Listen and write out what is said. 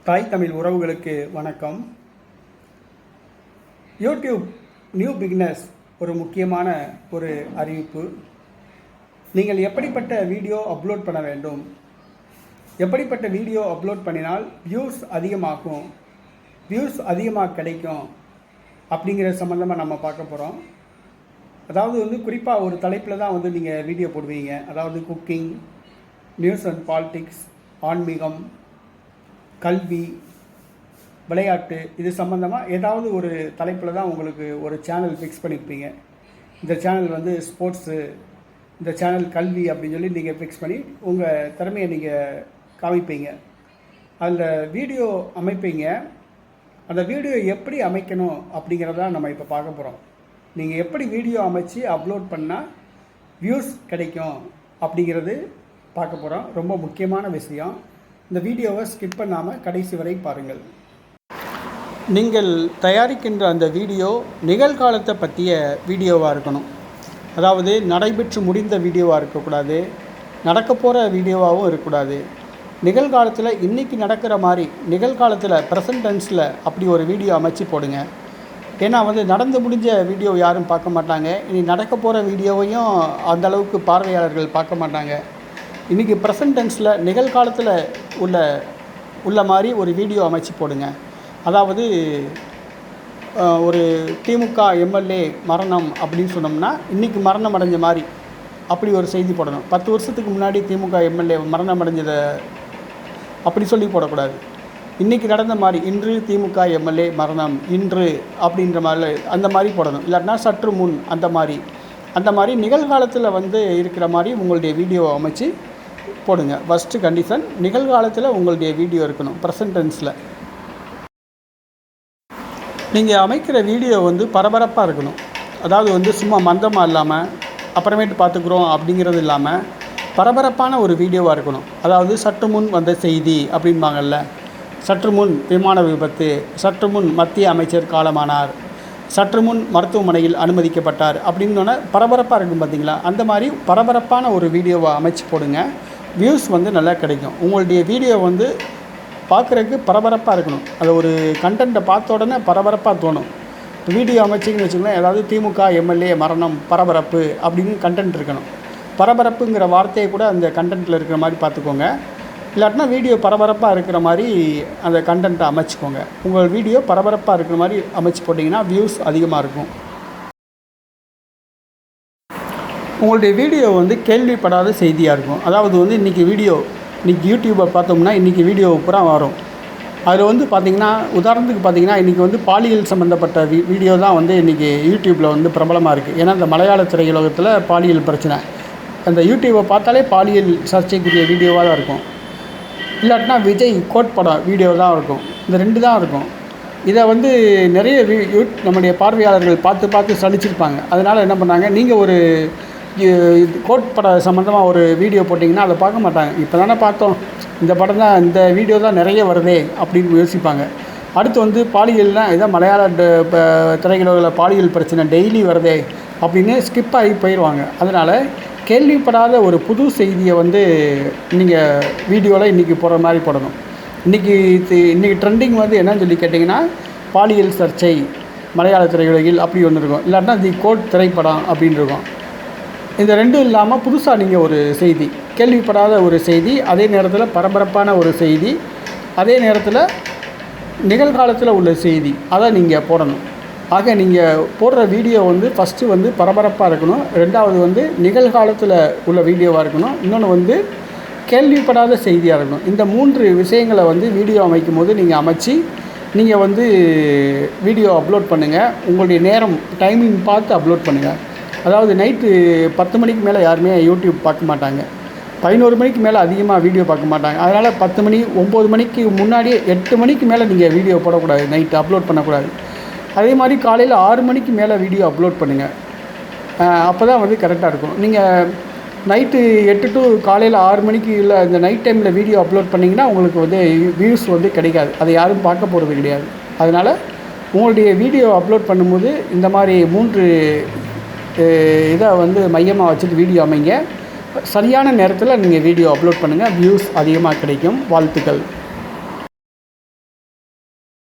தாய் தமிழ் உறவுகளுக்கு வணக்கம். யூடியூப் நியூ பிகினர்ஸ் ஒரு முக்கியமான ஒரு அறிவிப்பு. நீங்கள் எப்படிப்பட்ட வீடியோ அப்லோட் பண்ண வேண்டும், எப்படிப்பட்ட வீடியோ அப்லோட் பண்ணினால் வியூஸ் அதிகமாகும், வியூஸ் அதிகமாக கிடைக்கும் அப்படிங்கிற சம்மந்தமாக நம்ம பார்க்க போகிறோம். அதாவது குறிப்பாக ஒரு தலைப்பில் தான் நீங்கள் வீடியோ போடுவீங்க. அதாவது குக்கிங், நியூஸ் அண்ட் பாலிடிக்ஸ், ஆன்மீகம், கல்வி, விளையாட்டு, இது சம்மந்தமாக ஏதாவது ஒரு தலைப்பில் தான் உங்களுக்கு ஒரு சேனல் ஃபிக்ஸ் பண்ணியிருப்பீங்க. இந்த சேனல் ஸ்போர்ட்ஸு, இந்த சேனல் கல்வி அப்படின்னு சொல்லி நீங்கள் ஃபிக்ஸ் பண்ணி உங்கள் திறமையை நீங்கள் காமிப்பீங்க. அதில் வீடியோ அமைப்பீங்க. அந்த வீடியோ எப்படி அமைக்கணும் அப்படிங்கிறத நம்ம இப்போ பார்க்க போகிறோம். நீங்கள் எப்படி வீடியோ அமைச்சு அப்லோட் பண்ணால் வியூஸ் கிடைக்கும் அப்படிங்கிறது பார்க்க போகிறோம். ரொம்ப முக்கியமான விஷயம். இந்த வீடியோவை ஸ்கிப் பண்ணாமல் கடைசி வரை பாருங்கள். நீங்கள் தயாரிக்கின்ற அந்த வீடியோ நிகழ்காலத்தை பற்றிய வீடியோவாக இருக்கணும். அதாவது நடைபெற்று முடிந்த வீடியோவாக இருக்கக்கூடாது, நடக்க போகிற வீடியோவாகவும் இருக்கக்கூடாது. நிகழ்காலத்தில் இன்றைக்கி நடக்கிற மாதிரி, நிகழ்காலத்தில் ப்ரெசன்ட் டென்ஸில் அப்படி ஒரு வீடியோ அமைச்சு போடுங்க. ஏன்னா நடந்து முடிஞ்ச வீடியோ யாரும் பார்க்க மாட்டாங்க. இனி நடக்க போகிற வீடியோவையும் அந்தளவுக்கு பார்வையாளர்கள் பார்க்க மாட்டாங்க. இன்றைக்கி ப்ரெசன்ட் டென்ஸில் நிகழ்காலத்தில் உள்ள மாதிரி ஒரு வீடியோ அமைச்சு போடுங்க. அதாவது ஒரு திமுக எம்எல்ஏ மரணம் அப்படின்னு சொன்னோம்னா இன்றைக்கி மரணம் அடைஞ்ச மாதிரி அப்படி ஒரு செய்தி போடணும். 10 வருஷத்துக்கு முன்னாடி திமுக எம்எல்ஏ மரணம் அடைஞ்சதை அப்படி சொல்லி போடக்கூடாது. இன்றைக்கி நடந்த மாதிரி, இன்று திமுக எம்எல்ஏ மரணம் இன்று அப்படின்ற மாதிரி அந்த மாதிரி போடணும். இல்லாட்டினா சற்று முன் அந்த மாதிரி நிகழ்காலத்தில் இருக்கிற மாதிரி உங்களுடைய வீடியோ அமைச்சு போடுங்க. ஃபஸ்ட்டு கண்டிஷன், நிகழ்காலத்தில் உங்களுடைய வீடியோ இருக்கணும் ப்ரெசன்ட் டென்ஸில். நீங்கள் அமைக்கிற வீடியோ பரபரப்பாக இருக்கணும். அதாவது சும்மா மந்தமாக இல்லாமல் அப்புறமேட்டு பார்த்துக்குறோம் அப்படிங்கிறது இல்லாமல் பரபரப்பான ஒரு வீடியோவாக இருக்கணும். அதாவது சற்று முன் வந்த செய்தி அப்படின்பாங்கள்ல, சற்று முன் விமான விபத்து, சற்று முன் மத்திய அமைச்சர் காலமானார், சற்று முன் மருத்துவமனையில் அனுமதிக்கப்பட்டார் அப்படின்னோடனே பரபரப்பாக இருக்கும் பார்த்தீங்களா. அந்த மாதிரி பரபரப்பான ஒரு வீடியோவை அமைச்சு போடுங்க. வியூஸ் நல்லா கிடைக்கும். உங்களுடைய வீடியோ பார்க்குறதுக்கு பரபரப்பாக இருக்கணும். அது ஒரு கண்டென்ட்டை பார்த்த உடனே பரபரப்பாக தோணும். வீடியோ அமைச்சிங்கன்னு வச்சுக்கோங்களேன், ஏதாவது திமுக எம்எல்ஏ மரணம் பரபரப்பு அப்படின்னு கண்டென்ட் இருக்கணும். பரபரப்புங்கிற வார்த்தையை கூட அந்த கண்டென்ட்டில் இருக்கிற மாதிரி பார்த்துக்கோங்க. இல்லாட்டினா வீடியோ பரபரப்பாக இருக்கிற மாதிரி அந்த கண்டென்ட்டை அமைச்சிக்கோங்க. உங்கள் வீடியோ பரபரப்பாக இருக்கிற மாதிரி அமைச்சு போட்டிங்கன்னா வியூஸ் அதிகமாக இருக்கும். உங்களுடைய வீடியோ கேள்விப்படாத செய்தியாக இருக்கும். அதாவது இன்றைக்கி யூடியூப்பை பார்த்தோம்னா இன்றைக்கி வீடியோ பூரா வரும். அதில் பார்த்திங்கன்னா, உதாரணத்துக்கு பார்த்திங்கன்னா இன்றைக்கி பாலியல் சம்மந்தப்பட்ட வீடியோ தான் இன்றைக்கி யூடியூப்பில் பிரபலமாக இருக்குது. ஏன்னா இந்த மலையாள திரையுலகத்தில் பாலியல் பிரச்சனை, அந்த யூடியூப்பை பார்த்தாலே பாலியல் சர்ச்சைக்குரிய வீடியோவாக தான் இருக்கும். இல்லாட்டினா விஜய் கோட் படம் வீடியோ தான் இருக்கும். இந்த 2 தான் இருக்கும். இதை நிறைய நம்முடைய பார்வையாளர்கள் பார்த்து சலிச்சிருப்பாங்க. அதனால் என்ன பண்ணாங்க, நீங்கள் ஒரு கோட் படம் சம்மந்தமாக ஒரு வீடியோ போட்டிங்கன்னா அதை பார்க்க மாட்டாங்க. இப்போ தானே பார்த்தோம், இந்த படம் தான், இந்த வீடியோ தான் நிறைய வருதே அப்படின்னு யோசிப்பாங்க. அடுத்து பாலியல்லாம் இதான் மலையாள திரையுலகில் பாலியல் பிரச்சனை டெய்லி வருதே அப்படின்னு ஸ்கிப் ஆகி போயிடுவாங்க. அதனால் கேள்விப்படாத ஒரு புது செய்தியை நீங்கள் வீடியோவில் இன்றைக்கி போடுற மாதிரி போடணும். இன்றைக்கி ட்ரெண்டிங் என்னன்னு சொல்லி கேட்டிங்கன்னா, பாலியல் சர்ச்சை மலையாள திரையுலகில் அப்படி ஒன்று இருக்கும். இல்லாட்டினா தி கோட் திரைப்படம் அப்படின்னு இருக்கும். இந்த 2 இல்லாமல் புதுசாக நீங்கள் ஒரு செய்தி, கேள்விப்படாத ஒரு செய்தி, அதே நேரத்தில் பரபரப்பான ஒரு செய்தி, அதே நேரத்தில் நிகழ்காலத்தில் உள்ள செய்தி, அதை நீங்கள் போடணும். ஆக நீங்கள் போடுற வீடியோ ஃபஸ்ட்டு பரபரப்பாக இருக்கணும். ரெண்டாவது நிகழ்காலத்தில் உள்ள வீடியோவாக இருக்கணும். இன்னொன்று கேள்விப்படாத செய்தியாக இருக்கணும். இந்த 3 விஷயங்களை வீடியோ அமைக்கும் போது நீங்கள் அமைச்சு நீங்கள் வீடியோ அப்லோட் பண்ணுங்கள். உங்களுடைய நேரம் டைமிங் பார்த்து அப்லோட் பண்ணுங்கள். அதாவது நைட்டு 10 மணிக்கு மேலே யாருமே யூடியூப் பார்க்க மாட்டாங்க. 11 மணிக்கு மேலே அதிகமாக வீடியோ பார்க்க மாட்டாங்க. அதனால் 10 மணி 9 மணிக்கு முன்னாடியே 8 மணிக்கு மேலே நீங்கள் வீடியோ போடக்கூடாது, நைட்டு அப்லோட் பண்ணக்கூடாது. அதே மாதிரி காலையில் 6 மணிக்கு மேலே வீடியோ அப்லோட் பண்ணுங்கள். அப்போ தான் கரெக்டாக இருக்கும். நீங்கள் நைட்டு 8 டு காலையில் 6 மணிக்கு இல்லை இந்த நைட் டைமில் வீடியோ அப்லோட் பண்ணிங்கன்னா உங்களுக்கு வியூஸ் கிடைக்காது. அதை யாரும் பார்க்க போகிறது கிடையாது. அதனால் உங்களுடைய வீடியோ அப்லோட் பண்ணும்போது இந்த மாதிரி 3 இதை மையமாக வச்சுட்டு வீடியோ அமைங்க. சரியான நேரத்தில் நீங்கள் வீடியோ அப்லோட் பண்ணுங்கள். வியூஸ் அதிகமாக கிடைக்கும். வாழ்த்துக்கள்.